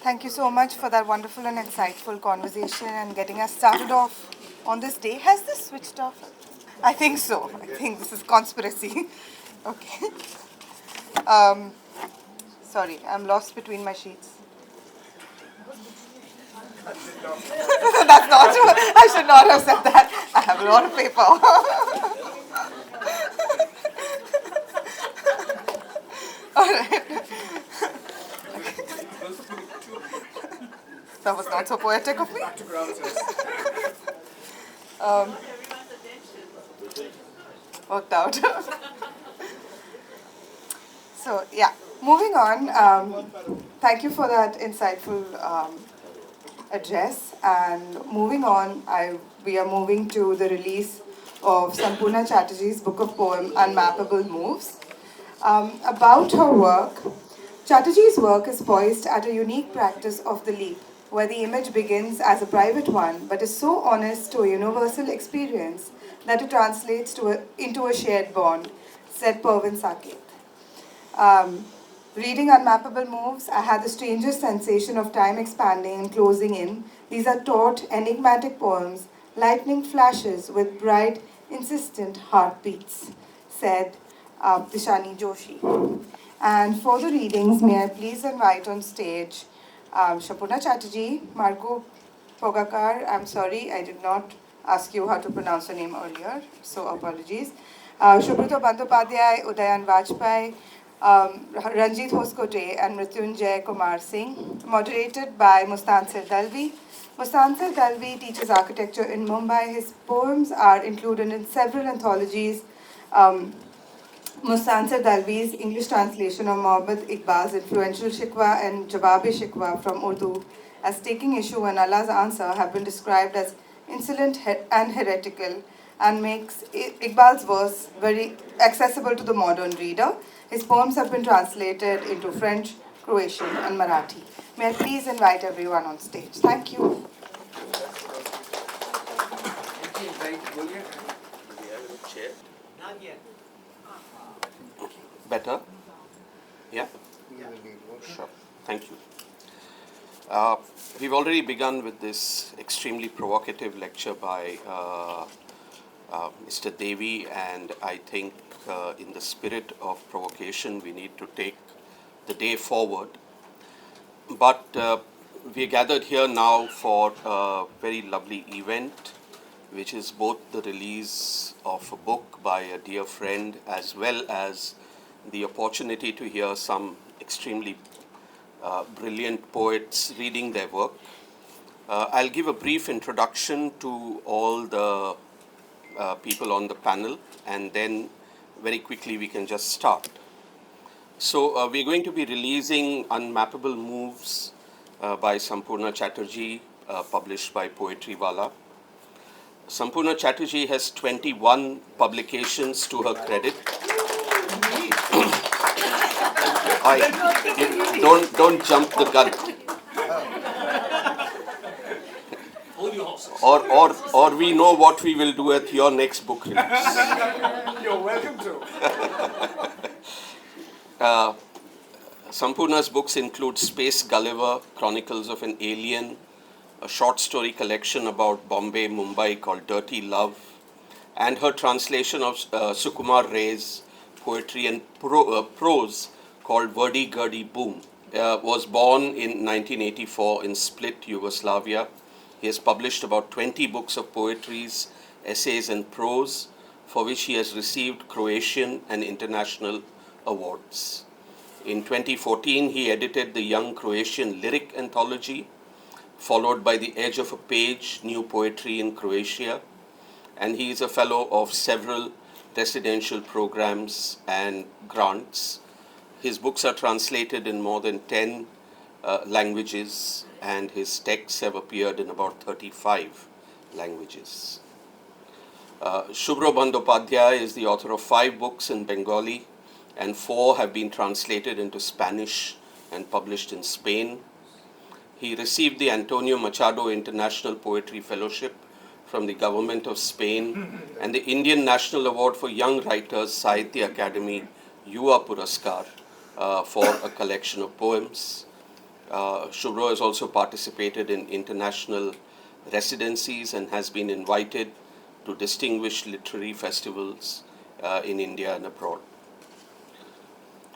Thank you so much for that wonderful and insightful conversation and getting us started off on this day. Has this switched off? I think so. I think this is conspiracy. Okay. Um, Sorry, I'm lost between my sheets. That's not true. I should not have said that. I have a lot of paper. All right. That was not so poetic of me. Worked out. So, yeah, moving on. Thank you for that insightful address. And moving on, we are moving to the release of Sampurna Chattarji's book of poem, Unmappable Moves. About her work, Chatterjee's work is poised at a unique practice of the leap, where the image begins as a private one but is so honest to a universal experience that it translates into a shared bond, said Pervin Saket. Um, Reading Unmappable Moves, I had the strangest sensation of time expanding and closing in. These are taut, enigmatic poems, lightning flashes with bright, insistent heartbeats, said Dishani Joshi. And for the readings, may I please invite on stage Sampurna Chatterjee, Marco Pogakar. I'm sorry, I did not ask you how to pronounce your name earlier, so apologies. Shubhrata Bandyopadhyay, Udayan Vajpayee, Ranjit Hoskote and Mrityunjay Kumar Singh, moderated by Mustansir Dalvi. Mustansir Dalvi teaches architecture in Mumbai. His poems are included in several anthologies. Mustansir Dalvi's English translation of Mohammed Iqbal's influential Shikwa and Jawab-e-Shikwa from Urdu as taking issue and Allah's answer have been described as insolent and heretical and makes Iqbal's verse very accessible to the modern reader. His poems have been translated into French, Croatian, and Marathi. May I please invite everyone on stage? Thank you. Better? Yeah? Sure. Thank you. We've already begun with this extremely provocative lecture by Mr. Devi, and I think in the spirit of provocation, we need to take the day forward. But we are gathered here now for a very lovely event, which is both the release of a book by a dear friend as well as the opportunity to hear some extremely brilliant poets reading their work. I'll give a brief introduction to all the people on the panel, and then very quickly we can just start. So we're going to be releasing Unmappable Moves by Sampurna Chattarji, published by Poetry Wala. Sampurna Chattarji has 21 publications to her credit. Don't jump the gun. Or we know what we will do at your next book release. You're welcome to. Sampurna's books include Space Gulliver, Chronicles of an Alien, a short story collection about Bombay, Mumbai called Dirty Love, and her translation of Sukumar Ray's poetry and prose called Verdi Gurdi Boom. Was born in 1984 in Split, Yugoslavia. He has published about 20 books of poetries, essays and prose, for which he has received Croatian and international awards. In 2014, he edited the Young Croatian Lyric Anthology, followed by The Edge of a Page, New Poetry in Croatia, and he is a fellow of several residential programs and grants. His books are translated in more than 10 languages, and his texts have appeared in about 35 languages. Shubhrata Bandyopadhyay is the author of 5 books in Bengali, and 4 have been translated into Spanish and published in Spain. He received the Antonio Machado International Poetry Fellowship from the Government of Spain and the Indian National Award for Young Writers Sahitya Academy Yuva Puraskar for a collection of poems. Shubro has also participated in international residencies and has been invited to distinguished literary festivals in India and abroad.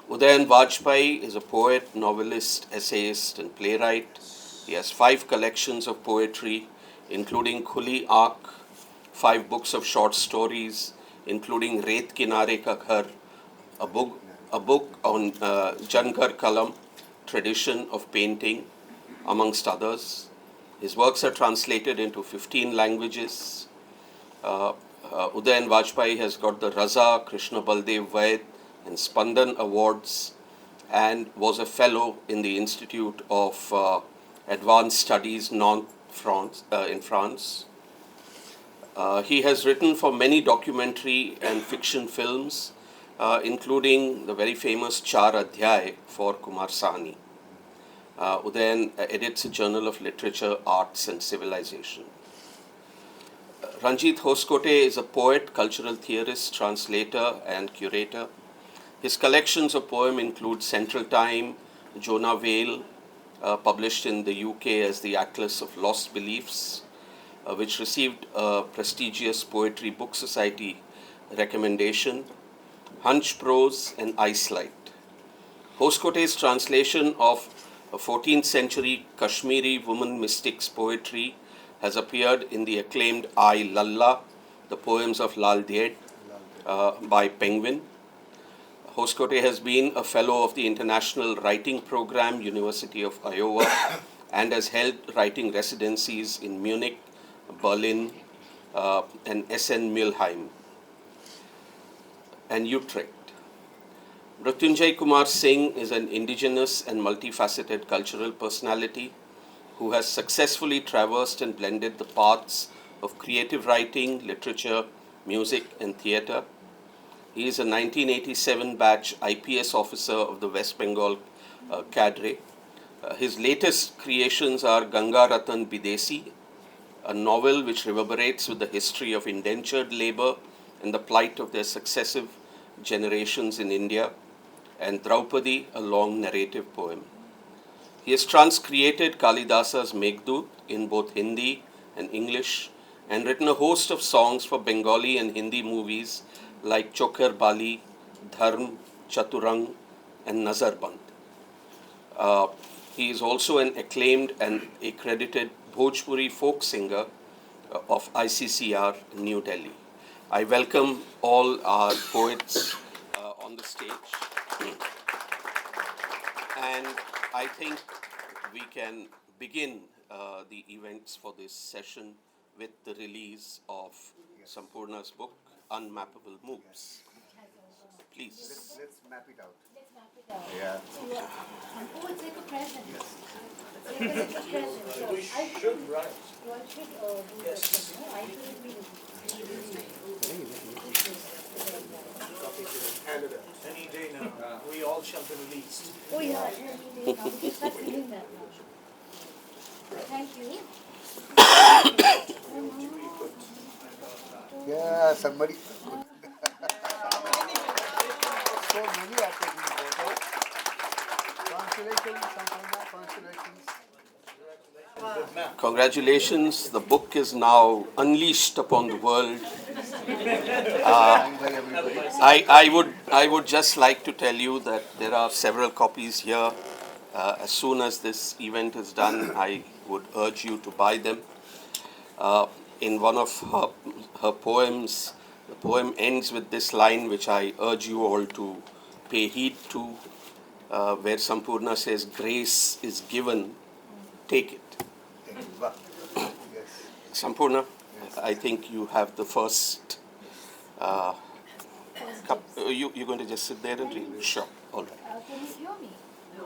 Udayan Vajpayee is a poet, novelist, essayist, and playwright. He has 5 collections of poetry, including Khuli Aankh, 5 books of short stories, including Ret Kinare Ka Ghar, a book on Jangar Kalam, tradition of painting, amongst others. His works are translated into 15 languages. Udayan Vajpayee has got the Raza, Krishna Baldev Vaid, and Spandan Awards, and was a fellow in the Institute of Advanced Studies in France. He has written for many documentary and fiction films, including the very famous Char Adhyay for Kumar Sahni. Udayan edits a journal of literature, arts, and civilization. Ranjit Hoskote is a poet, cultural theorist, translator, and curator. His collections of poems include Central Time, Jonah Vale, published in the UK as the Atlas of Lost Beliefs, which received a prestigious Poetry Book Society recommendation, Hunch Prose, and Ice Light. Hoskote's translation of a 14th century Kashmiri woman mystics poetry has appeared in the acclaimed I Lalla, the poems of Lal Ded, by Penguin. Hoskote has been a fellow of the International Writing Program, University of Iowa, and has held writing residencies in Munich, Berlin, and Essen Mülheim, and Utrecht. Mrityunjay Kumar Singh is an indigenous and multifaceted cultural personality who has successfully traversed and blended the paths of creative writing, literature, music, and theatre. He is a 1987 batch IPS officer of the West Bengal cadre. His latest creations are Ganga Ratan Bidesi, a novel which reverberates with the history of indentured labor and the plight of their successive generations in India, and Draupadi, a long narrative poem. He has transcreated Kalidasa's Meghdut in both Hindi and English and written a host of songs for Bengali and Hindi movies like Chokher Bali, Dharm, Chaturang, and Nazarband. He is also an acclaimed and accredited Bhojpuri folk singer of ICCR New Delhi. I welcome all our poets on the stage. And I think we can begin the events for this session with the release of Sampurna's book, Unmappable Moves. Please. Let's map it out. Yeah. Who will take a present? Take a little present. We should write. You all should do this. No, I shouldn't be. Canada. Any day now, we all shall be released. Oh yeah, we start feeling that now. Thank you. Yeah, somebody. So many are taking photos. Congratulations, Sampurna, congratulations. Congratulations, the book is now unleashed upon the world. I would just like to tell you that there are several copies here. As soon as this event is done, I would urge you to buy them. In one of her poems, the poem ends with this line, which I urge you all to pay heed to, where Sampurna says, "Grace is given, take it." Yes. Sampurna, I think you have the first cup. You're going to just sit there and read? Sure, all right. Can you hear me? No.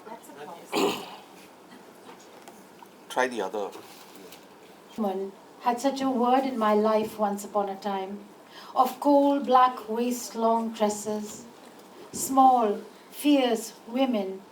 That's a problem. Try the other. Woman had such a word in my life once upon a time, of coal black waist-long tresses, small, fierce women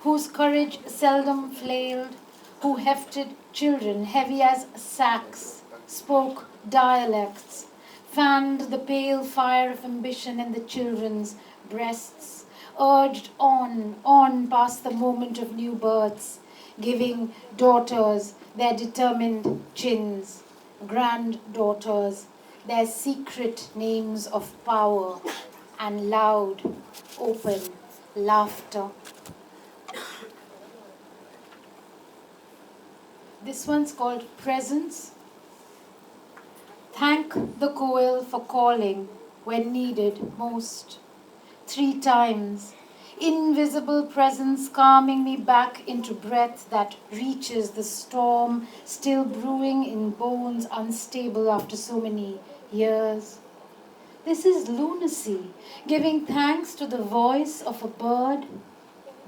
whose courage seldom flailed, who hefted children heavy as sacks, spoke dialects, fanned the pale fire of ambition in the children's breasts, urged on past the moment of new births, giving daughters their determined chins, granddaughters their secret names of power, and loud, open laughter. This one's called Presence. Thank the coil for calling when needed most. 3 times, invisible presence calming me back into breath that reaches the storm still brewing in bones unstable after so many years. This is lunacy, giving thanks to the voice of a bird,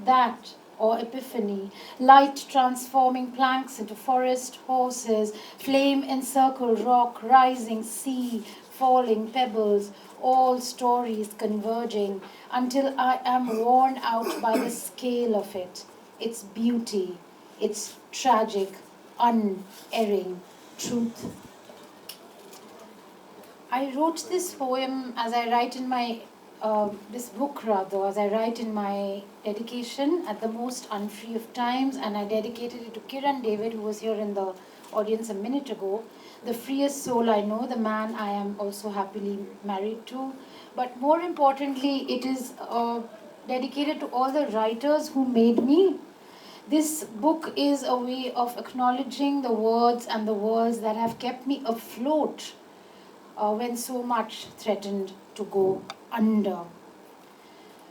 that or epiphany, light transforming planks into forest horses, flame encircled rock, rising sea, falling pebbles, all stories converging until I am worn out by the scale of it, its beauty, its tragic, unerring truth. I wrote this poem as I write in my, this book rather, as I write in my dedication at the most unfree of times, and I dedicated it to Kiran David, who was here in the audience a minute ago, the freest soul I know, the man I am also happily married to. But more importantly, it is dedicated to all the writers who made me. This book is a way of acknowledging the words and the words that have kept me afloat when so much threatened to go under.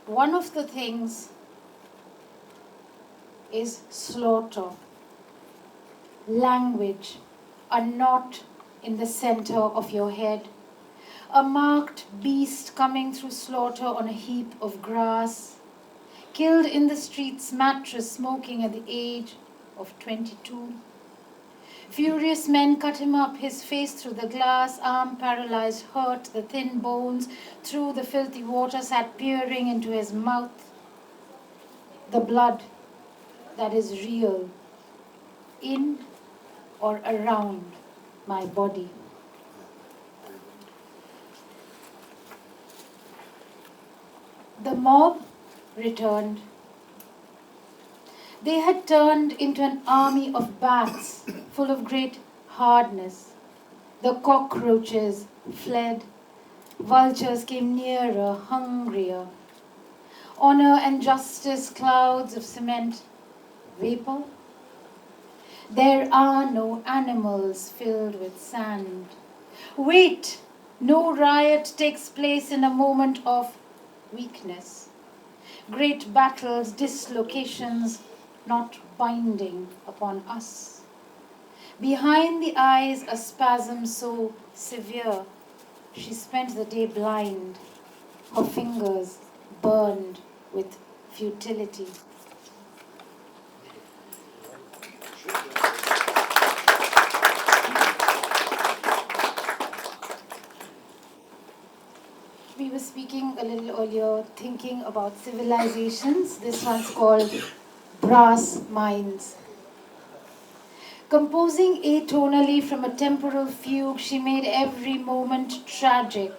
One of the things is slaughter, language, a knot in the center of your head, a marked beast coming through slaughter on a heap of grass, killed in the street's mattress smoking at the age of 22. Furious men cut him up, his face through the glass, arm paralyzed, hurt, the thin bones through the filthy water sat peering into his mouth. The blood that is real, in or around my body. The mob returned. They had turned into an army of bats full of great hardness. The cockroaches fled. Vultures came nearer, hungrier. Honor and justice, clouds of cement, vapor. There are no animals filled with sand. Wait, no riot takes place in a moment of weakness. Great battles, dislocations, not binding upon us. Behind the eyes, a spasm so severe, she spent the day blind, her fingers burned with futility. We were speaking a little earlier, thinking about civilizations. This one's called Brass Minds. Composing atonally from a temporal fugue, she made every moment tragic.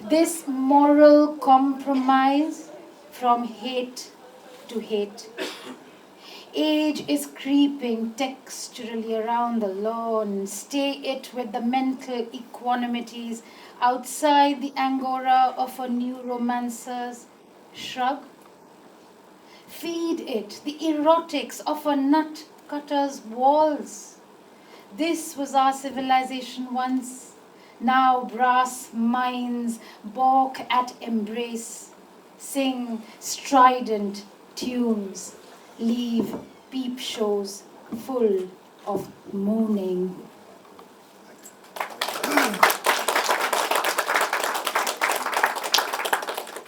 This moral compromise from hate to hate. Age is creeping texturally around the lawn. Stay it with the mental equanimities outside the angora of a new romancer's shrug. Feed it the erotics of a nut cutter's walls. This was our civilization once. Now brass minds balk at embrace, sing strident tunes, leave peep shows full of mooning.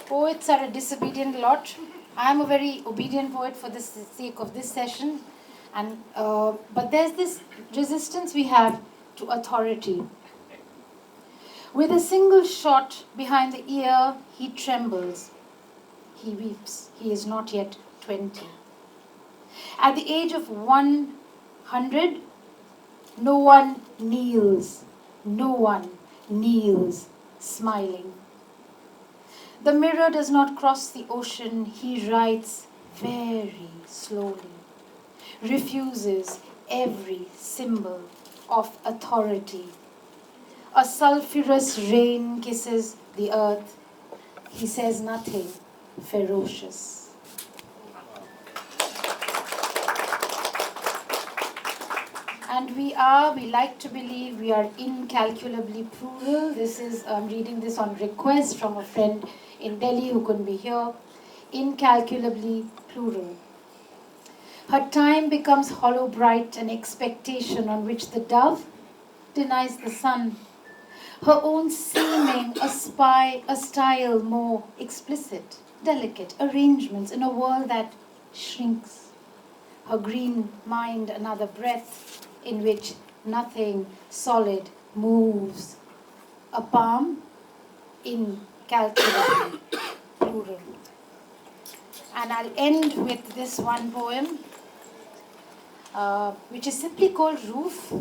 Poets are a disobedient lot. I am a very obedient poet for the sake of this session. But there's this resistance we have to authority. With a single shot behind the ear, he trembles. He weeps. He is not yet 20. At the age of 100, no one kneels. No one kneels smiling. The mirror does not cross the ocean, he writes very slowly, refuses every symbol of authority. A sulphurous rain kisses the earth. He says nothing ferocious. And we like to believe we are incalculably plural. I'm reading this on request from a friend in Delhi who couldn't be here. Incalculably plural. Her time becomes hollow bright, an expectation on which the dove denies the sun. Her own seeming a style more explicit, delicate arrangements in a world that shrinks. Her green mind another breath in which nothing solid moves. A palm incalculably plural. And I'll end with this one poem, which is simply called Roof.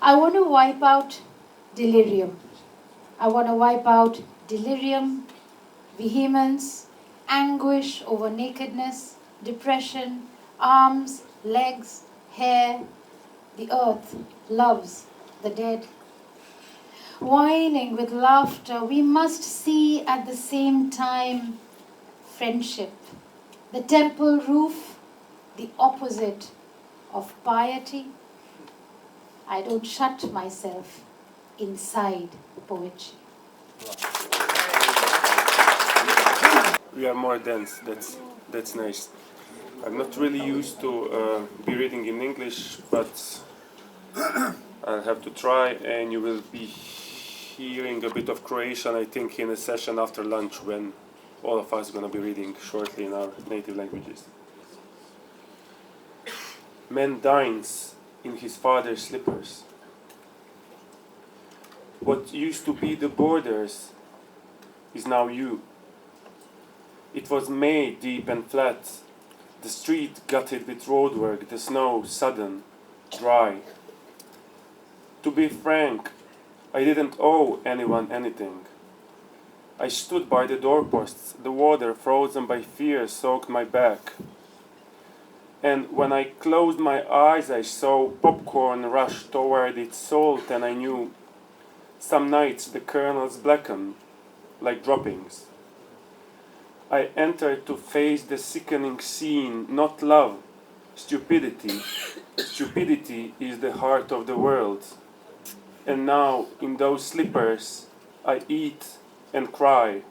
I want to wipe out delirium. I want to wipe out delirium, vehemence, anguish over nakedness, depression, arms, legs, hair. The earth loves the dead. Whining with laughter, we must see at the same time friendship. The temple roof, the opposite of piety. I don't shut myself inside poetry. We are more dense. That's nice. I'm not really used to be reading in English, but I'll have to try, and you will be hearing a bit of Croatian, I think, in a session after lunch when all of us are going to be reading shortly in our native languages. Man dines in his father's slippers. What used to be the borders is now you. It was May, deep and flat, the street gutted with roadwork, the snow sudden, dry. To be frank, I didn't owe anyone anything. I stood by the doorposts, the water frozen by fear soaked my back. And when I closed my eyes, I saw popcorn rush toward its salt, and I knew some nights the kernels blacken like droppings. I entered to face the sickening scene, not love, stupidity. Stupidity is the heart of the world. And now, in those slippers, I eat and cry,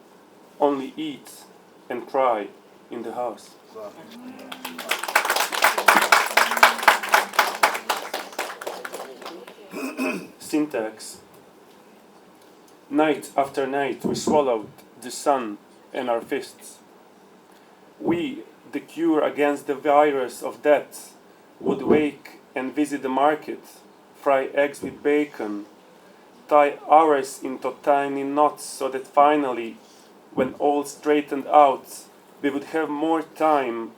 only eat and cry in the house. Syntax. Night after night we swallowed the sun in our fists. We, the cure against the virus of death, would wake and visit the market, fry eggs with bacon, tie ours into tiny knots so that finally, when all straightened out, we would have more time,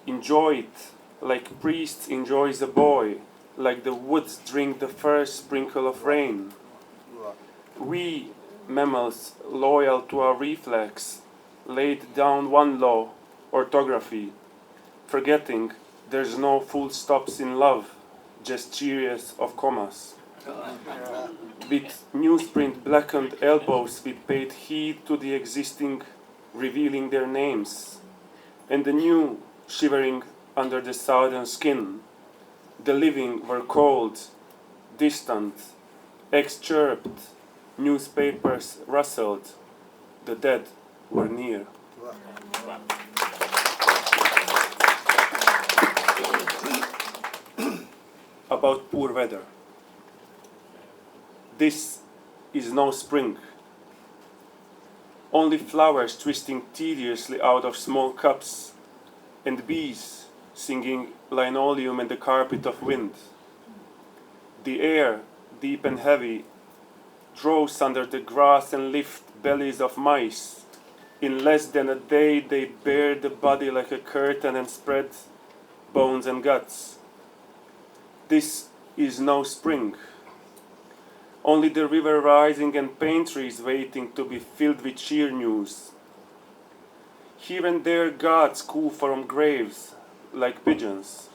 enjoy it like priests enjoys a boy, like the woods drink the first sprinkle of rain. We, mammals loyal to our reflex, laid down one law, orthography, forgetting there's no full stops in love, just series of commas. With newsprint blackened elbows we paid heed to the existing, revealing their names, and the new shivering under the southern skin. The living were cold, distant, eggs-chirped, newspapers rustled, the dead were near. About poor weather. This is no spring. Only flowers twisting tediously out of small cups, and bees singing linoleum and the carpet of wind. The air, deep and heavy, draws under the grass and lift bellies of mice. In less than a day they bare the body like a curtain and spread bones and guts. This is no spring. Only the river rising and pine trees waiting to be filled with cheer news. Here and there gods coo from graves like pigeons,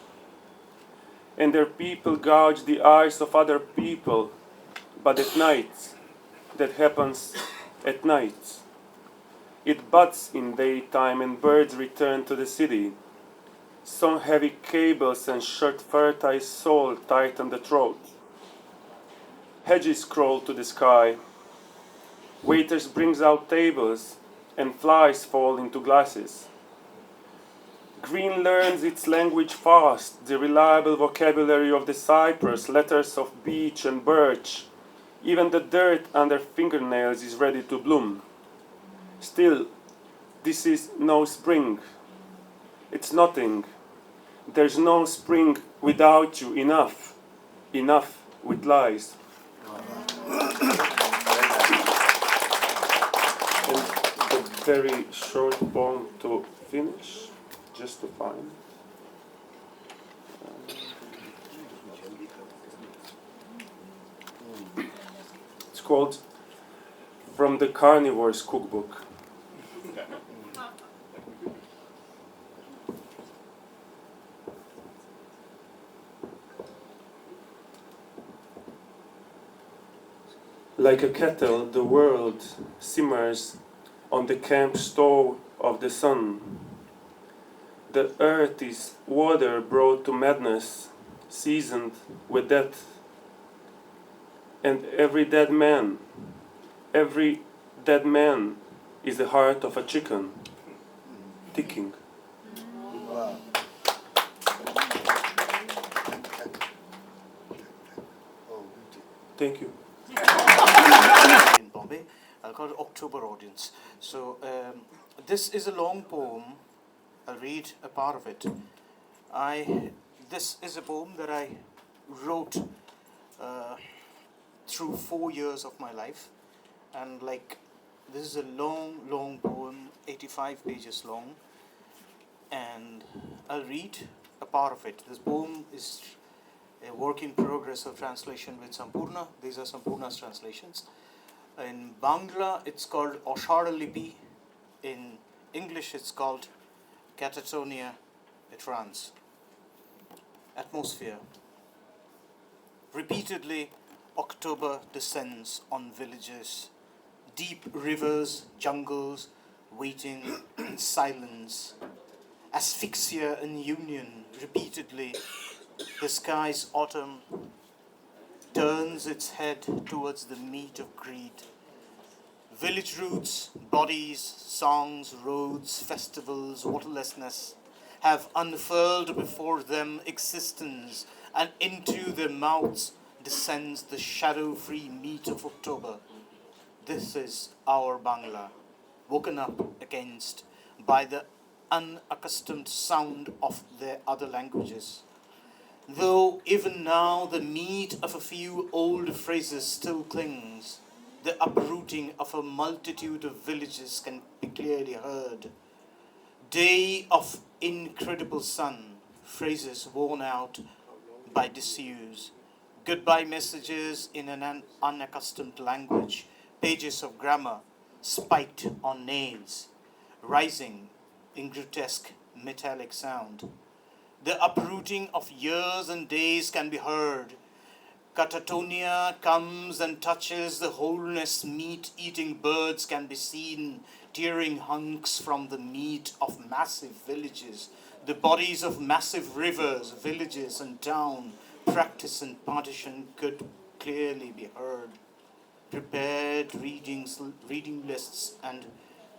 and their people gouge the eyes of other people, but at night, that happens at night. It buds in daytime and birds return to the city. Some heavy cables and short fertile soul tighten the throat. Hedges crawl to the sky. Waiters brings out tables and flies fall into glasses. Green learns its language fast, the reliable vocabulary of the cypress, letters of beech and birch. Even the dirt under fingernails is ready to bloom. Still, this is no spring. It's nothing. There's no spring without you. Enough. Enough with lies. And the very short poem to finish, just to find. It's called From the Carnivore's Cookbook. Like a kettle, the world simmers on the camp stove of the sun. The earth is water brought to madness, seasoned with death. And every dead man is the heart of a chicken, ticking. Wow. Oh, beauty. Thank you. In Bombay, called October Audience. So this is a long poem. I'll read a part of it. This is a poem that I wrote through 4 years of my life, and like this is a long poem, 85 pages long, and I'll read a part of it. This poem is a work in progress of translation with Sampurna. These are Sampurna's translations. In Bangla, it's called Oshara Lipi. In English, it's called Catatonia Trans. Atmosphere. Repeatedly, October descends on villages, deep rivers, jungles, waiting in silence. Asphyxia and union. Repeatedly, the sky's autumn turns its head towards the meat of greed. Village roots, bodies, songs, roads, festivals, waterlessness have unfurled before them existence, and into their mouths descends the shadow-free meat of October. This is our Bangla, woken up against by the unaccustomed sound of their other languages. Though even now the meat of a few old phrases still clings, the uprooting of a multitude of villages can be clearly heard. Day of incredible sun, phrases worn out by disuse, goodbye messages in an unaccustomed language, pages of grammar spiked on nails, rising in grotesque metallic sound. The uprooting of years and days can be heard. Catatonia comes and touches the wholeness. Meat-eating birds can be seen, tearing hunks from the meat of massive villages. The bodies of massive rivers, villages, and town, practice and partition could clearly be heard. Prepared reading lists and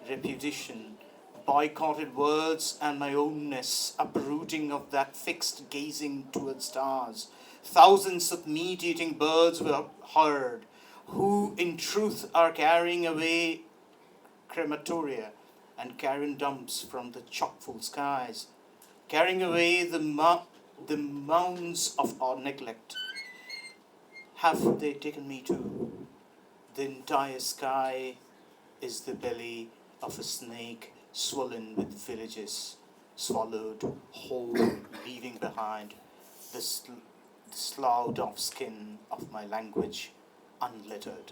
repudiation, boycotted words and my ownness, uprooting of that fixed gazing towards stars. Thousands of meat-eating birds were heard, who in truth are carrying away crematoria and carrion dumps from the chock-full skies, carrying away the mounds of our neglect. Have they taken me too? The entire sky is the belly of a snake swollen with villages, swallowed whole, leaving behind the sloughed off skin of my language, unlettered.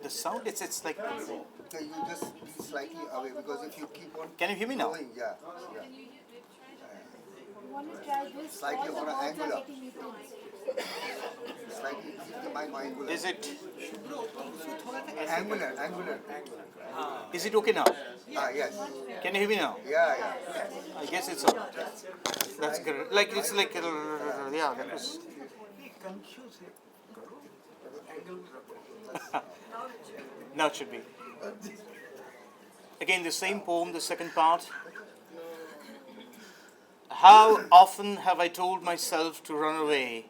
The sound, it's like. Okay, you just be slightly away because if you keep on Can you hear me now? going, yeah. Want to try this? Slightly All the on an words are angular. getting muted. Slightly keep the mic angular. Is it Angular. is it okay now? Yes. Can you hear me now? Yeah. I guess it's all right. That's good. Like it's like yeah, that was. Now it should be. Again, the same poem, the second part. How often have I told myself to run away,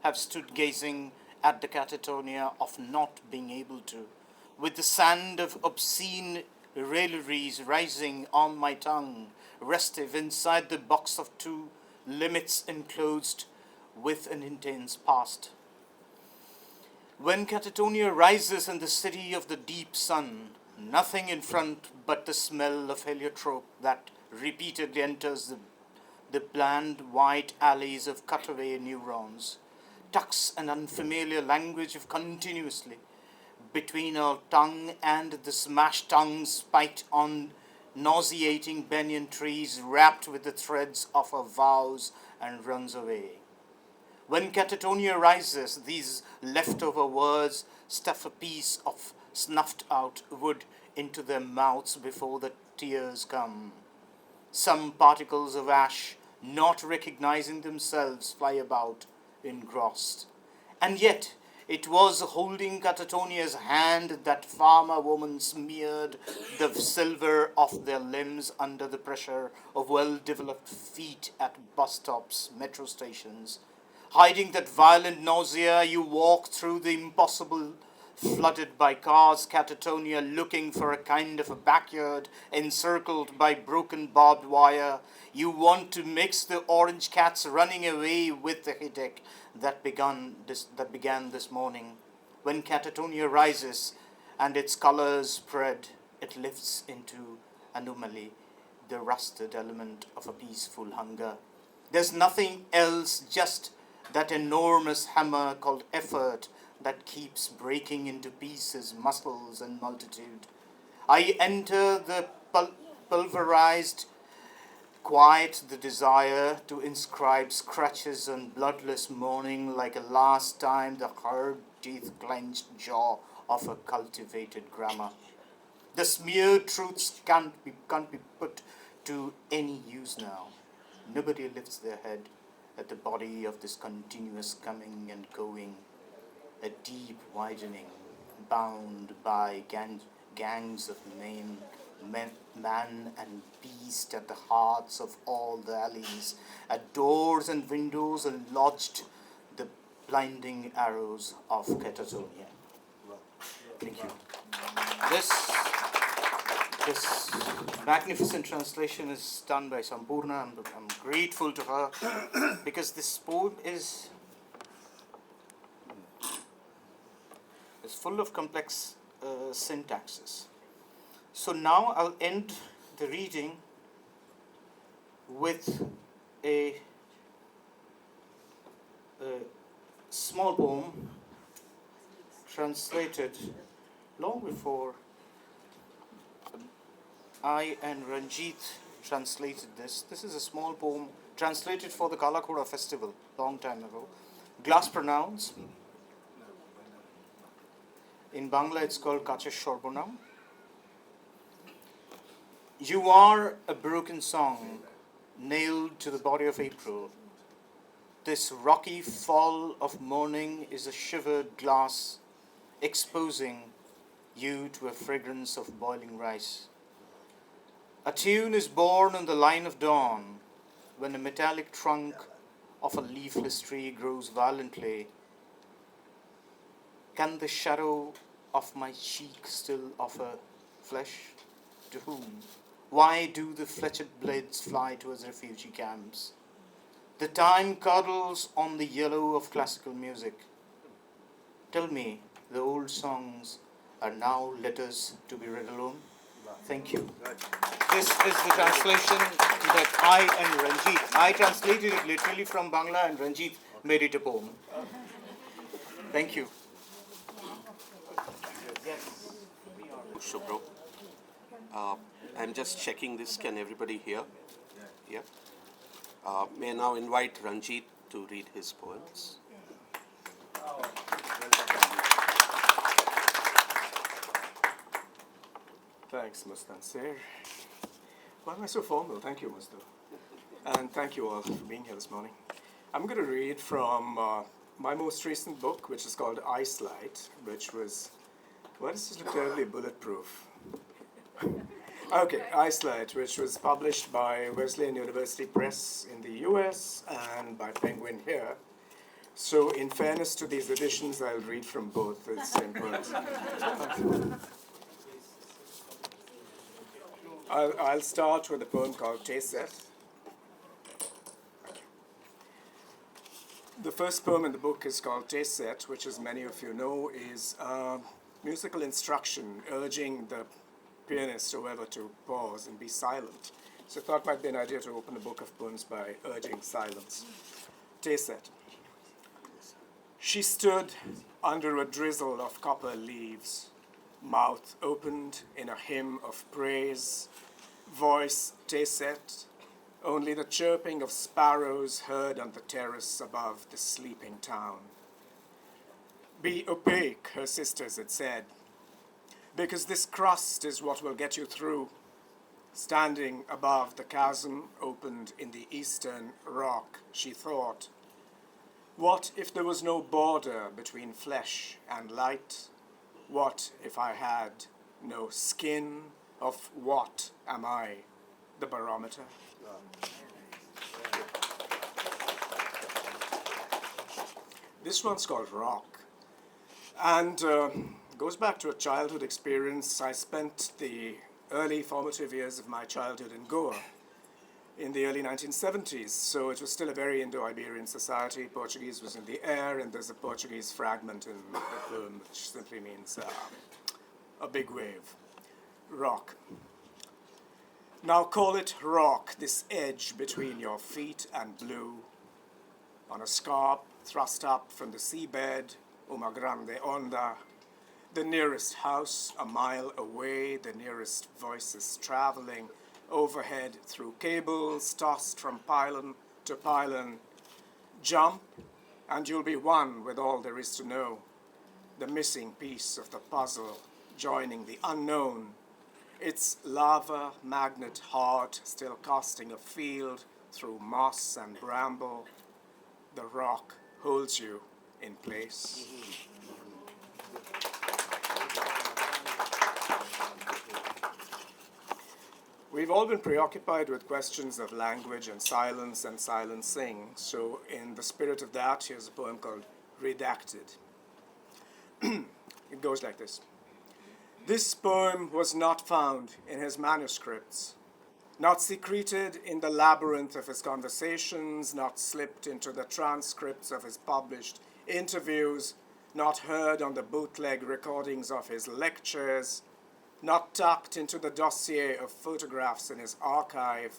have stood gazing at the catatonia of not being able to, with the sand of obscene railleries rising on my tongue, restive inside the box of two limits enclosed with an intense past. When catatonia rises in the city of the deep sun, nothing in front but the smell of heliotrope that repeatedly enters the bland white alleys of cutaway neurons, tucks an unfamiliar language of continuously between our tongue and the smashed tongue spiked on nauseating banyan trees wrapped with the threads of our vows and runs away. When catatonia rises, these leftover words stuff a piece of snuffed out wood into their mouths before the tears come. Some particles of ash, not recognizing themselves, fly about, engrossed. And yet, it was holding Catatonia's hand that farmer woman smeared the silver off their limbs under the pressure of well-developed feet at bus stops, metro stations. Hiding that violent nausea, you walk through the impossible, flooded by cars, Catatonia, looking for a kind of a backyard encircled by broken barbed wire. You want to mix the orange cats running away with the headache that began this morning. When Catatonia rises and its colors spread, it lifts into anomaly the rusted element of a peaceful hunger. There's nothing else, just that enormous hammer called effort that keeps breaking into pieces muscles and multitude. I enter the pulverized quiet, the desire to inscribe scratches on bloodless mourning like a last time the hard teeth clenched jaw of a cultivated grammar. The smeared truths can't be put to any use now. Nobody lifts their head at the body of this continuous coming and going, a deep widening, bound by gangs of man and beast at the hearts of all the alleys, at doors and windows, and lodged the blinding arrows of Catatonia. Thank you. This magnificent translation is done by Sampurna. I'm grateful to her because this poem is full of complex syntaxes. So now I'll end the reading with a small poem translated long before I and Ranjit translated this. This is a small poem translated for the Kalakoda festival long time ago. Glass pronouns. In Bangla it's called Kache Shorbonam. You are a broken song nailed to the body of April. This rocky fall of morning is a shivered glass exposing you to a fragrance of boiling rice. A tune is born on the line of dawn when a metallic trunk of a leafless tree grows violently. Can the shadow of my cheek still offer flesh? To whom? Why do the fletched blades fly towards refugee camps? The time cuddles on the yellow of classical music. Tell me, the old songs are now letters to be read alone? Thank you. This is the translation that I and Ranjit, I translated it literally from Bangla and Ranjit made it a poem. Thank you. Shubro. I'm just checking this. Can everybody hear? Yeah. May I now invite Ranjit to read his poems. Thanks, Mustansir. Why am I so formal? Thank you, Musto. And thank you all for being here this morning. I'm going to read from my most recent book, which is called Ice Light, which was, why does this look terribly bulletproof? Okay, Ice Light, which was published by Wesleyan University Press in the US and by Penguin here. So in fairness to these editions, I'll read from both. It's simple. I'll start with a poem called Teset. The first poem in the book is called Teset, which, as many of you know, is musical instruction urging the pianist or whoever to pause and be silent. So I thought it might be an idea to open a book of poems by urging silence. Teset. She stood under a drizzle of copper leaves, mouth opened in a hymn of praise, voice Teset, only the chirping of sparrows heard on the terrace above the sleeping town. Be opaque, her sisters had said, because this crust is what will get you through. Standing above the chasm opened in the eastern rock, she thought, what if there was no border between flesh and light? What if I had no skin? Of what am I, the barometer? This one's called Rock, and goes back to a childhood experience. I spent the early formative years of my childhood in Goa in the early 1970s, so it was still a very Indo-Iberian society. Portuguese was in the air, and there's a Portuguese fragment in the poem, which simply means a big wave. Rock. Now call it rock, this edge between your feet and blue. On a scarp thrust up from the seabed, Uma Grande Onda, the nearest house a mile away, the nearest voices traveling overhead through cables tossed from pylon to pylon. Jump, and you'll be one with all there is to know. The missing piece of the puzzle joining the unknown. Its lava magnet heart still casting a field through moss and bramble. The rock holds you in place. We've all been preoccupied with questions of language and silencing. So in the spirit of that, here's a poem called Redacted. It goes like this. This poem was not found in his manuscripts, not secreted in the labyrinth of his conversations, not slipped into the transcripts of his published interviews, not heard on the bootleg recordings of his lectures, not tucked into the dossier of photographs in his archive,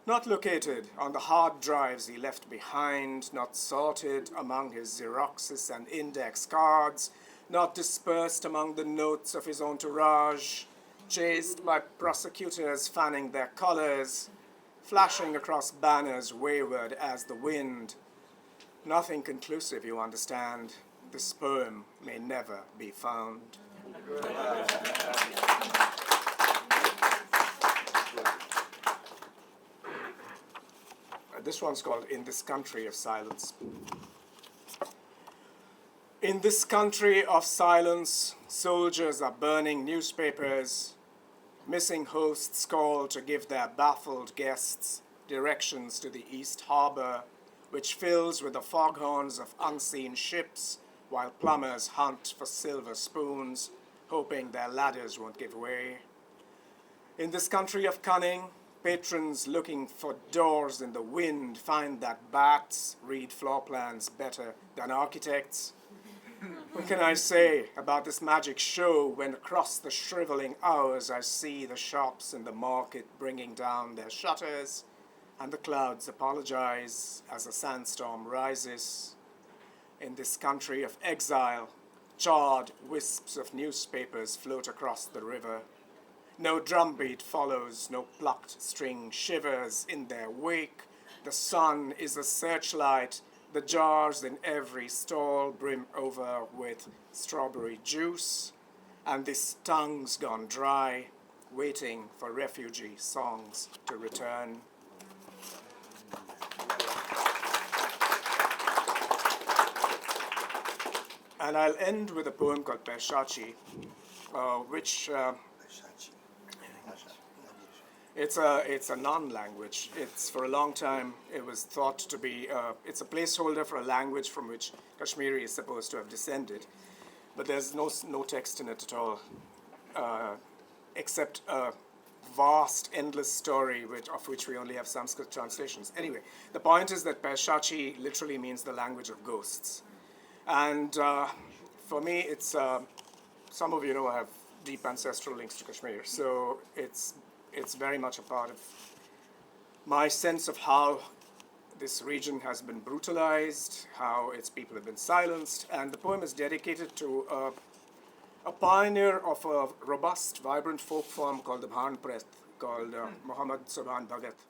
not located on the hard drives he left behind, not sorted among his Xeroxes and index cards, not dispersed among the notes of his entourage, chased by prosecutors fanning their colors, flashing across banners wayward as the wind. Nothing conclusive, you understand. This poem may never be found. This one's called In This Country of Silence. In this country of silence, soldiers are burning newspapers. Missing hosts call to give their baffled guests directions to the East Harbor, which fills with the foghorns of unseen ships, while plumbers hunt for silver spoons, hoping their ladders won't give way. In this country of cunning, patrons looking for doors in the wind find that bats read floor plans better than architects. What can I say about this magic show when across the shriveling hours I see the shops in the market bringing down their shutters and the clouds apologize as a sandstorm rises? In this country of exile, charred wisps of newspapers float across the river. No drumbeat follows, no plucked string shivers in their wake. The sun is a searchlight, the jars in every stall brim over with strawberry juice, and this tongue's gone dry, waiting for refugee songs to return. And I'll end with a poem called Peshachi, which it's a non-language. It's for a long time it was thought to be it's a placeholder for a language from which Kashmiri is supposed to have descended, but there's no text in it at all, except a vast, endless story of which we only have Sanskrit translations. Anyway, the point is that Peshachi literally means the language of ghosts. And for me, it's some of you know I have deep ancestral links to Kashmir, so it's very much a part of my sense of how this region has been brutalized, how its people have been silenced, and the poem is dedicated to a pioneer of a robust, vibrant folk form called the Bhan Preth, called Muhammad Subhan Bhagat,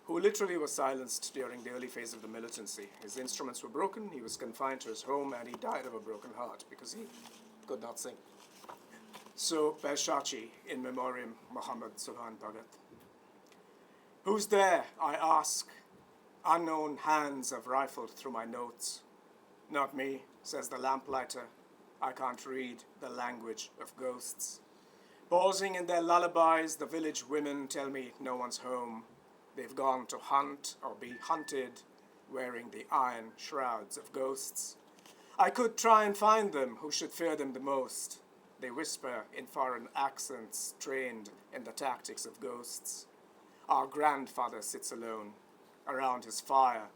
who literally was silenced during the early phase of the militancy. His instruments were broken, he was confined to his home, and he died of a broken heart because he could not sing. So, Peshachi, in memoriam, Muhammad Subhan Bhagat. Who's there, I ask? Unknown hands have rifled through my notes. Not me, says the lamplighter. I can't read the language of ghosts. Pausing in their lullabies, the village women tell me no one's home. They've gone to hunt or be hunted, wearing the iron shrouds of ghosts. I could try and find them, who should fear them the most. They whisper in foreign accents, trained in the tactics of ghosts. Our grandfather sits alone, around his fire.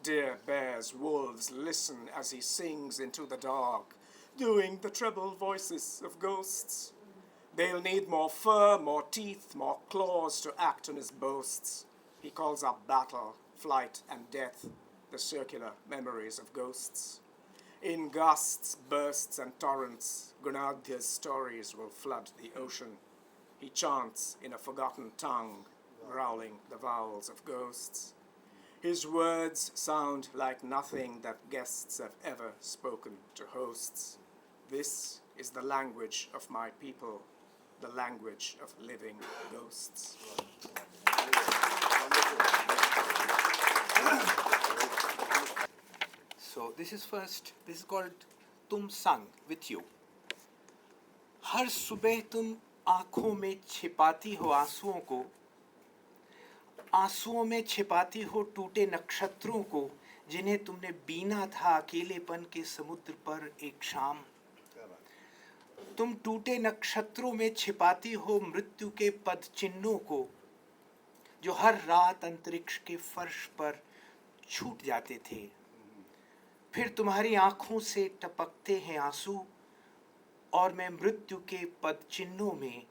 Deer, bears, wolves listen as he sings into the dark, doing the treble voices of ghosts. They'll need more fur, more teeth, more claws to act on his boasts. He calls up battle, flight, and death, the circular memories of ghosts. In gusts, bursts, and torrents, Gunadhya's stories will flood the ocean. He chants in a forgotten tongue, growling the vowels of ghosts. His words sound like nothing that guests have ever spoken to hosts. This is the language of my people, the language of living ghosts. So this is called Tum Sang, with you. हर सुबह तुम आँखों में छिपाती हो आंसुओं को, आंसुओं में छिपाती हो टूटे नक्षत्रों को, जिन्हें तुमने बीना था अकेलेपन के समुद्र पर एक शाम। तुम टूटे नक्षत्रों में छिपाती हो मृत्यु के पद चिन्हों को, जो हर रात अंतरिक्ष के फर्श पर छूट जाते थे। फिर तुम्हारी आंखों से टपकते हैं आंसू, और मैं मृत्यु के पद चिन्हों में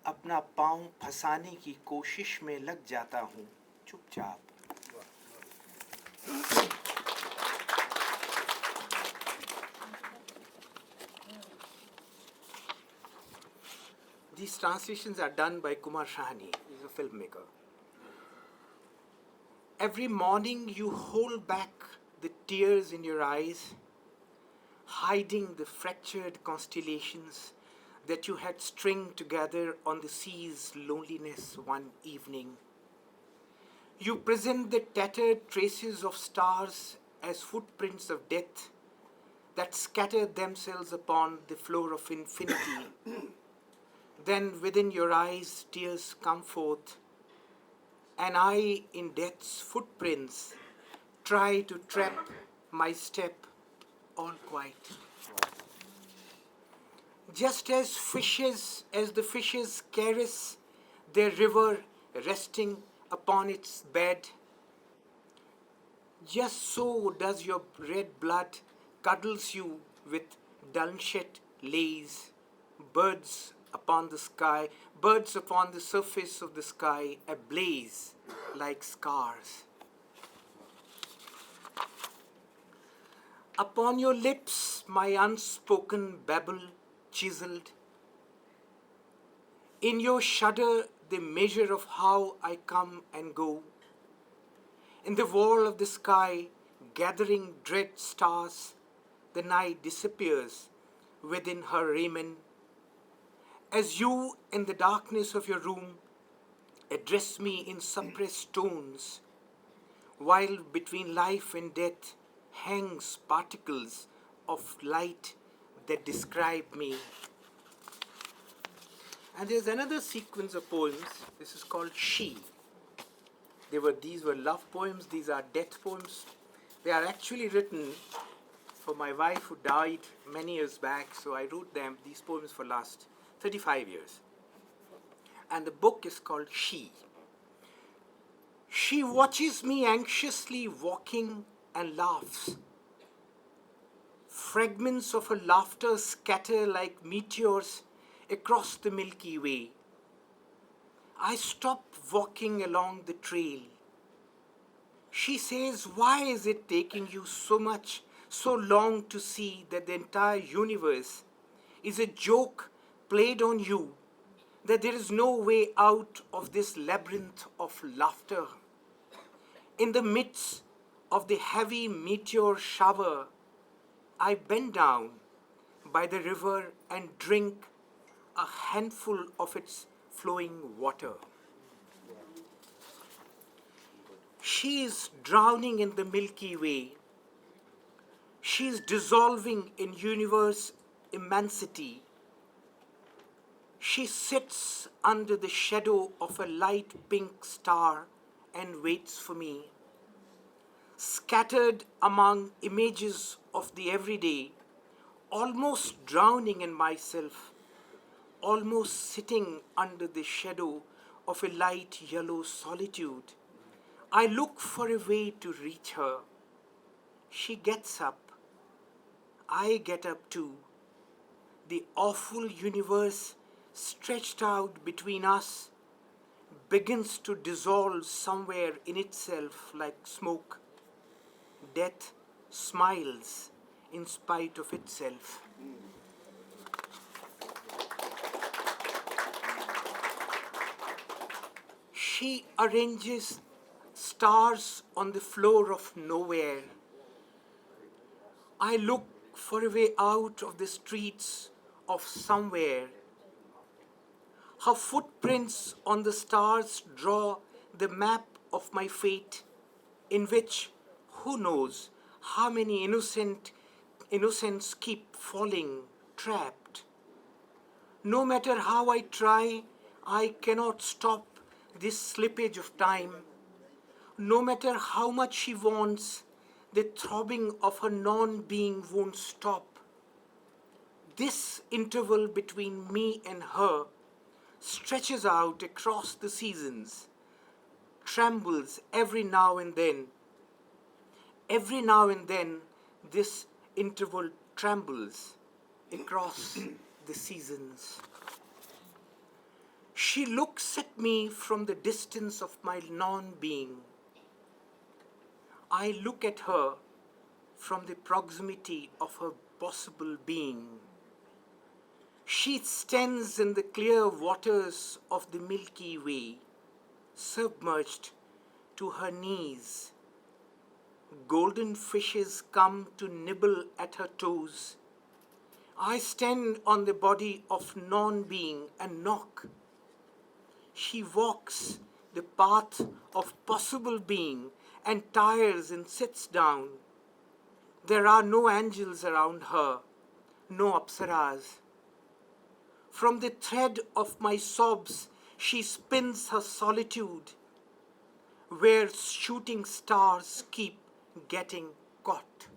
अपना पांव फंसाने की कोशिश में लग जाता हूँ चुपचाप। These translations are done by Kumar Shahani. He's a filmmaker. Every morning you hold back the tears in your eyes, hiding the fractured constellations that you had stringed together on the sea's loneliness one evening. You present the tattered traces of stars as footprints of death that scattered themselves upon the floor of infinity. Then within your eyes tears come forth, and I, in death's footprints, try to trap my step, all quiet. Just as the fishes caress their river resting upon its bed, just so does your red blood cuddles you with dulcet lays, birds upon the sky, birds upon the surface of the sky ablaze like scars. Upon your lips my unspoken babble chiseled. In your shudder the measure of how I come and go. In the wall of the sky, gathering dread stars, the night disappears within her raiment. As you in the darkness of your room address me in suppressed tones, while between life and death hangs particles of light that describe me. And there's another sequence of poems. This is called She. These were love poems. These are death poems. They are actually written for my wife who died many years back. So I wrote these poems for last 35 years. And the book is called She. She watches me anxiously walking and laughs. Fragments of her laughter scatter like meteors across the Milky Way. I stop walking along the trail. She says, why is it taking you so long to see that the entire universe is a joke played on you, that there is no way out of this labyrinth of laughter? In the midst of the heavy meteor shower, I bend down by the river and drink a handful of its flowing water. She is drowning in the Milky Way. She is dissolving in universe immensity. She sits under the shadow of a light pink star and waits for me. Scattered among images of the everyday, almost drowning in myself, almost sitting under the shadow of a light yellow solitude, I look for a way to reach her. She gets up. I get up too. The awful universe stretched out between us begins to dissolve somewhere in itself like smoke. Death smiles in spite of itself. She arranges stars on the floor of nowhere. I look for a way out of the streets of somewhere. Her footprints on the stars draw the map of my fate, in which, who knows, how many innocents keep falling, trapped. No matter how I try, I cannot stop this slippage of time. No matter how much she wants, the throbbing of her non-being won't stop. This interval between me and her stretches out across the seasons, trembles every now and then. Every now and then, this interval trembles across the seasons. She looks at me from the distance of my non-being. I look at her from the proximity of her possible being. She stands in the clear waters of the Milky Way, submerged to her knees. Golden fishes come to nibble at her toes. I stand on the body of non-being and knock. She walks the path of possible being and tires and sits down. There are no angels around her, no apsaras. From the thread of my sobs, she spins her solitude, where shooting stars keep getting caught.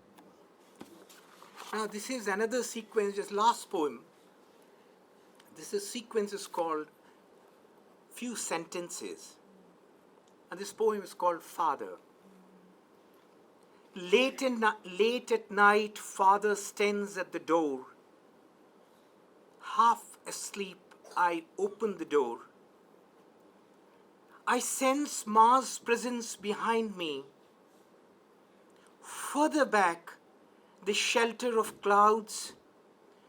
Now this is another sequence, this last poem. Sequence is called Few Sentences. And this poem is called Father. Late at night, father stands at the door. Half asleep, I open the door. I sense Ma's presence behind me. Further back, the shelter of clouds,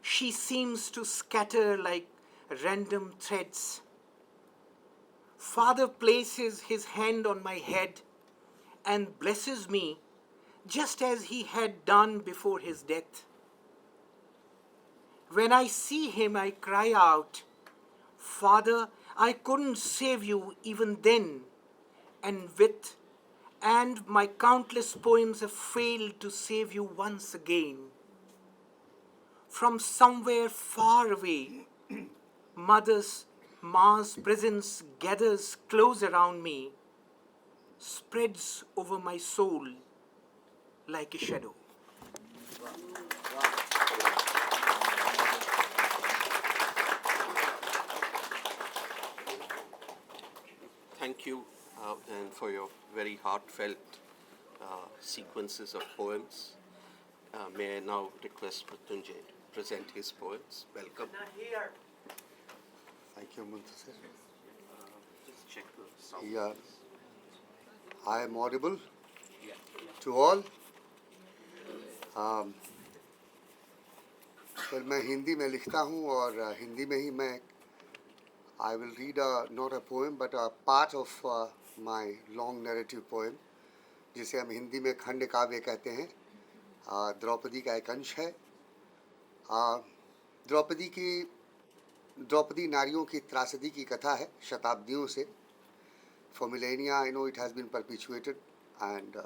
she seems to scatter like random threads. Father places his hand on my head and blesses me just as he had done before his death. When I see him, I cry out, Father, I couldn't save you even then, and my countless poems have failed to save you once again. From somewhere far away, Ma's presence gathers close around me, spreads over my soul like a shadow. Thank you, and for your very heartfelt sequences of poems. May I now request Mrityunjay to present his poems. Welcome. Thank you, Muntasir. Just check the sound. Yeah. I am audible to all. फिर मैं हिंदी में लिखता हूँ और हिंदी में ही मैं I will read not a poem but a part of my long narrative poem जिसे हम हिंदी में खंड काव्य कहते हैं. द्रौपदी का एक अंश है. द्रौपदी नारियों की त्रासदी की कथा है शताब्दियों से. For millennia, I know it has been perpetuated and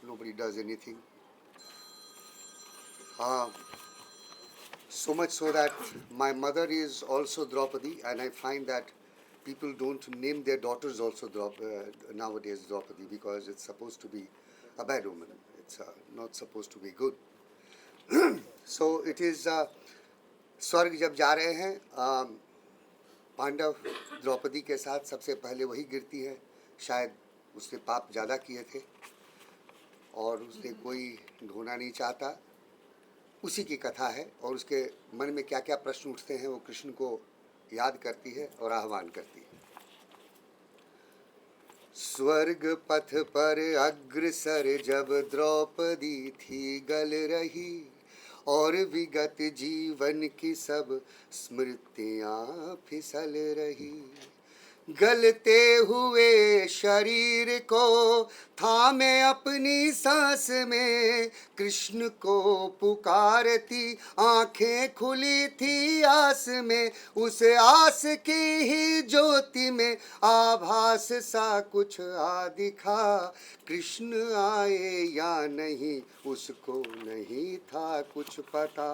nobody does anything. So much so that my mother is also Draupadi, and I find that people don't name their daughters also nowadays Draupadi because it's supposed to be a bad woman. It's not supposed to be good. So it is स्वर्ग जब जा रहे हैं पांडव द्रौपदी के साथ सबसे पहले वही गिरती है. शायद उसने पाप ज़्यादा किए थे और उसने कोई ढोना नहीं चाहता. उसी की कथा है और उसके मन में क्या क्या प्रश्न उठते हैं वो कृष्ण को याद करती है और आह्वान करती है. स्वर्ग पथ पर अग्रसर जब द्रौपदी थी गल रही और विगत जीवन की सब स्मृतियाँ फिसल रही. गलते हुए शरीर को थामे अपनी सांस में कृष्ण को पुकारती आंखें खुली थी आस में. उस आस की ही ज्योति में आभास सा कुछ आ दिखा. कृष्ण आए या नहीं उसको नहीं था कुछ पता.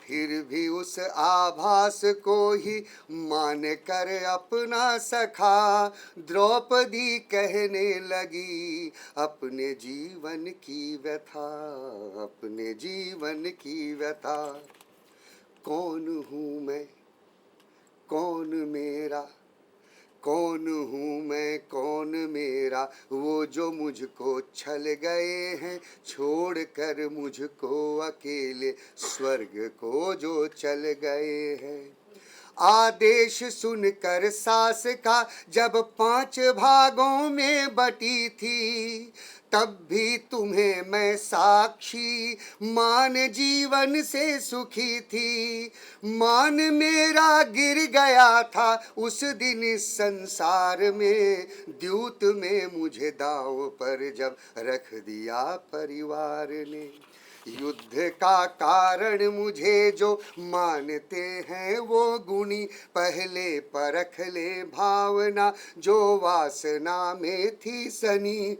फिर भी उस आभास को ही मान कर अपना सखा द्रौपदी कहने लगी अपने जीवन की व्यथा. अपने जीवन की व्यथा. कौन हूँ मैं, कौन मेरा, कौन हूँ मैं, कौन मेरा, वो जो मुझको छल गए हैं छोड़कर मुझको अकेले स्वर्ग को जो चल गए हैं. आदेश सुनकर सास का जब 5 भागों में बटी थी तब भी तुम्हें मैं साक्षी मान जीवन से सुखी थी. मान मेरा गिर गया था उस दिन इस संसार में. द्यूत में मुझे दांव पर जब रख दिया परिवार ने. युद्ध का कारण मुझे जो मानते हैं वो गुणी पहले परख ले भावना जो वासना में थी सनी.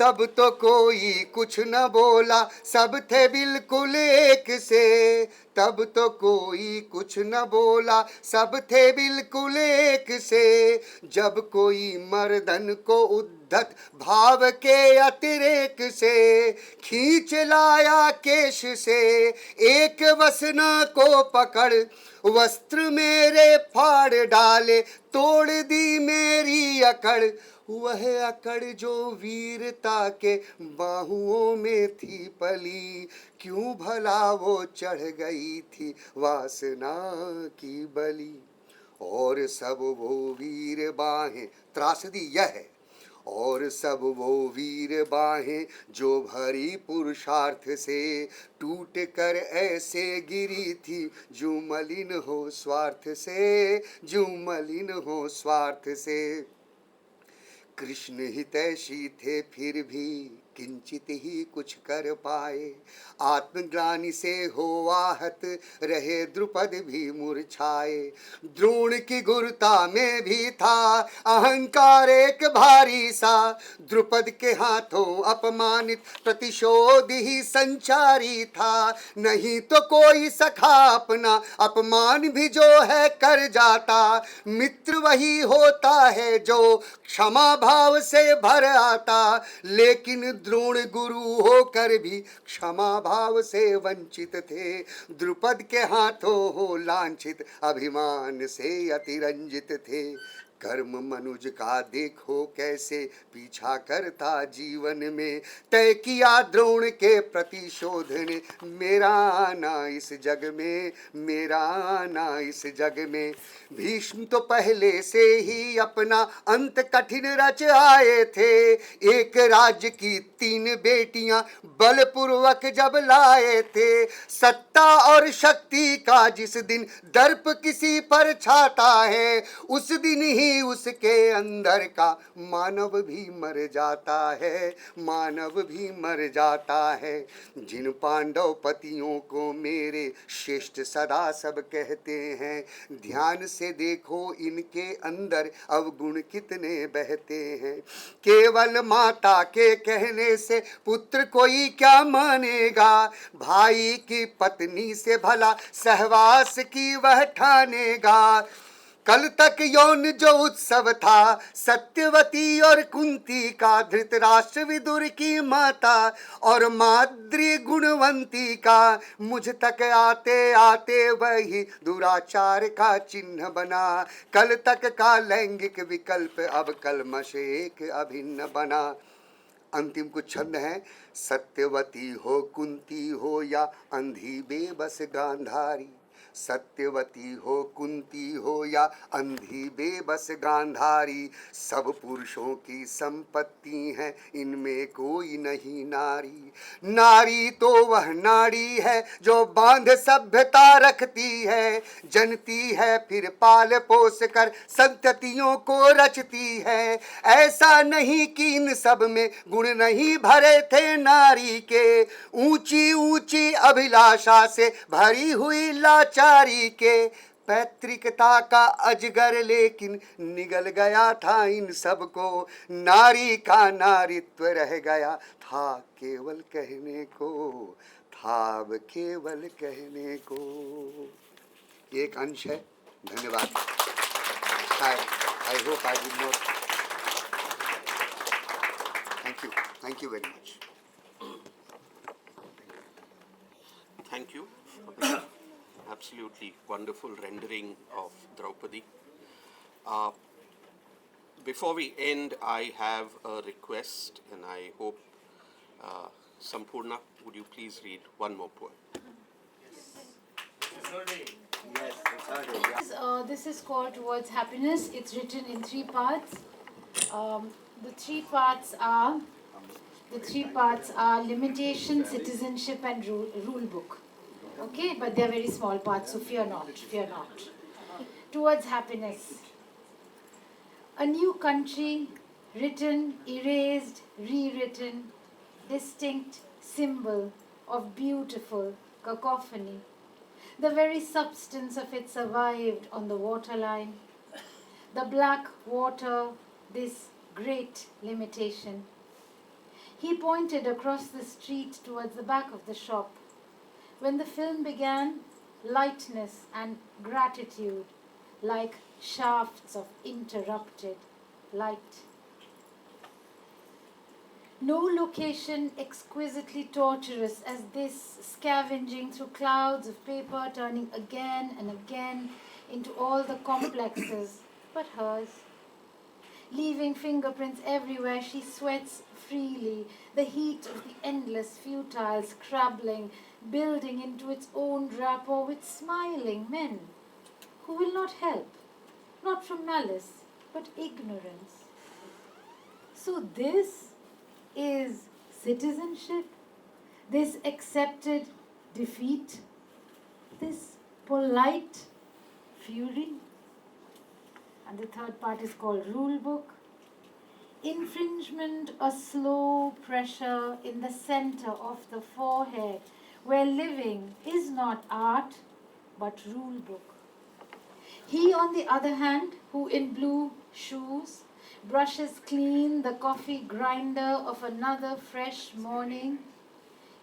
तब तो कोई कुछ न बोला सब थे बिल्कुल एक से. तब तो कोई कुछ न बोला सब थे बिल्कुल एक से. जब कोई मर्दन को उद्धत भाव के अतिरेक से खींच लाया केश से एक वसना को पकड़ वस्त्र मेरे फाड़ डाले तोड़ दी मेरी अकड़. वह अकड़ जो वीरता के बाहुओं में थी पली, क्यों भला वो चढ़ गई थी वासना की बलि। और सब वो वीर बाहें, त्रासदी यह है, और सब वो वीर बाहें जो भरी पुरुषार्थ से टूट कर ऐसे गिरी थी, जो मलिन हो स्वार्थ से, जो मलिन हो स्वार्थ से। कृष्ण हितैषी थे फिर भी किंचित ही कुछ कर पाए, आत्मग्लानि से हो आहत रहे द्रुपद भी मूर्छाए। द्रोण की गुरुता में भी था अहंकार एक भारी सा, द्रुपद के हाथों अपमानित प्रतिशोध ही संचारी था। नहीं तो कोई सखा अपना अपमान भी जो है कर जाता, मित्र वही होता है जो क्षमा भाव से भर आता। लेकिन द्रोण गुरु होकर भी क्षमा भाव से वंचित थे, द्रुपद के हाथों हो लांछित अभिमान से अतिरंजित थे। कर्म मनुज का देखो कैसे पीछा करता जीवन में, तय किया द्रोण के प्रतिशोध ने मेरा आना इस जग में, मेरा आना इस जग में। भीष्म तो पहले से ही अपना अंत कठिन रच आए थे, एक राज्य की 3 बेटियां बलपूर्वक जब लाए थे। सत्ता और शक्ति का जिस दिन दर्प किसी पर छाता है, उस दिन ही उसके अंदर का मानव भी मर जाता है, मानव भी मर जाता है। जिन पांडव पतियों को मेरे श्रेष्ठ सदा सब कहते हैं, ध्यान से देखो इनके अंदर अवगुण कितने बहते हैं। केवल माता के कहने से पुत्र कोई क्या मानेगा, भाई की पत्नी से भला सहवास की वह ठानेगा। कल तक यौन जो उत्सव था सत्यवती और कुंती का, धृतराष्ट्र विदुर की माता और माद्री गुणवंती का, मुझ तक आते आते वही दुराचार का चिन्ह बना। कल तक का लैंगिक विकल्प अब कलमश एक अभिन्न बना। अंतिम कुछ छंद है। सत्यवती हो कुंती हो या अंधी बेबस गांधारी, सत्यवती हो कुंती हो या अंधी बेबस गांधारी, सब पुरुषों की संपत्ति है इनमें कोई नहीं नारी। नारी तो वह नाड़ी है जो बांध सभ्यता रखती है, जनती है फिर पाल पोस कर संततियों को रचती है। ऐसा नहीं कि इन सब में गुण नहीं भरे थे नारी के, ऊंची ऊंची अभिलाषा से भरी हुई लाचारी के। पैतृकता का अजगर लेकिन निगल गया था इन सबको, नारी का नारित्व रह गया था केवल कहने को, था अब केवल कहने को। एक अंश है। धन्यवाद। I hope I did not. Thank you very much. Thank you for the absolutely wonderful rendering of Draupadi. Uh, Before we end, I have a request, and I hope Sampurna, would you please read one more poem? This is called Towards Happiness. It's written in 3 parts. The three parts are limitation, citizenship, and rule book. Okay, but they are very small parts, so fear not. Fear not. Towards Happiness. A new country, written, erased, rewritten, distinct symbol of beautiful cacophony. The very substance of it survived on the waterline. The black water, this great limitation. He pointed across the street towards the back of the shop. When the film began, lightness and gratitude like shafts of interrupted light. No location exquisitely torturous as this, scavenging through clouds of paper, turning again and again into all the complexes, but hers. Leaving fingerprints everywhere, she sweats freely, the heat of the endless futile scrabbling, building into its own rapport with smiling men who will not help, not from malice, but ignorance. So this is citizenship, this accepted defeat, this polite fury. And the third part is called rule book. Infringement, a slow pressure in the center of the forehead, where living is not art, but rule book. He, on the other hand, who in blue shoes brushes clean the coffee grinder of another fresh morning,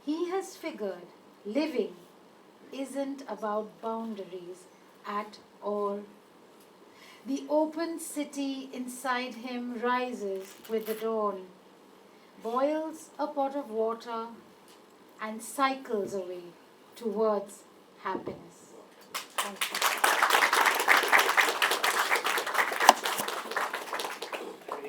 he has figured living isn't about boundaries at all. The open city inside him rises with the dawn, boils a pot of water, and cycles away towards happiness. Thank you.